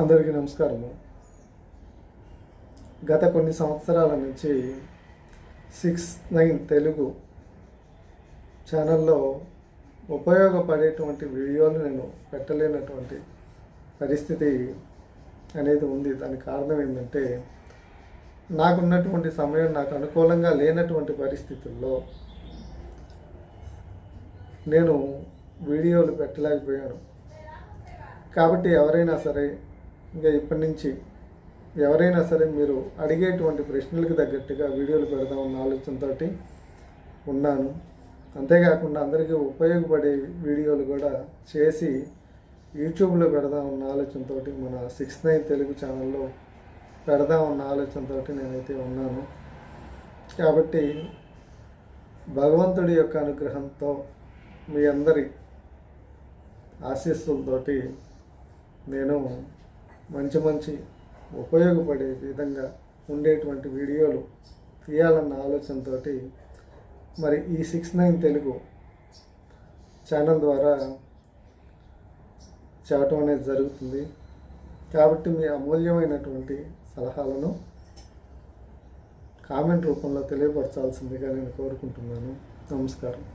అందరికీ నమస్కారము. గత కొన్ని సంవత్సరాల నుంచి 6ix9ine తెలుగు ఛానల్లో ఉపయోగపడేటువంటి వీడియోలు నేను పెట్టలేనటువంటి పరిస్థితి అనేది ఉంది. దానికి కారణం ఏంటంటే, నాకున్నటువంటి సమయం నాకు అనుకూలంగా లేనటువంటి పరిస్థితుల్లో నేను వీడియోలు పెట్టలేకపోయాను. కాబట్టి ఎవరైనా సరే, ఇంకా ఇప్పటి నుంచి ఎవరైనా సరే మీరు అడిగేటువంటి ప్రశ్నలకు తగ్గట్టుగా వీడియోలు పెడదామన్న ఆలోచనతో ఉన్నాను. అంతేకాకుండా అందరికీ ఉపయోగపడే వీడియోలు కూడా చేసి యూట్యూబ్లో పెడదామన్న ఆలోచనతో, మన 6ix9ine తెలుగు ఛానల్లో పెడదామన్న ఆలోచనతో నేనైతే ఉన్నాను. కాబట్టి భగవంతుడి యొక్క అనుగ్రహంతో, మీ అందరి ఆశీస్సులతోటి నేను మంచి ఉపయోగపడే విధంగా ఉండేటువంటి వీడియోలు తీయాలన్న ఆలోచనతో మరి ఈ 6ix9ine తెలుగు ఛానల్ ద్వారా చేయటం అనేది జరుగుతుంది. కాబట్టి మీ అమూల్యమైనటువంటి సలహాలను కామెంట్ రూపంలో తెలియపరచాల్సిందిగా నేను కోరుకుంటున్నాను. నమస్కారం.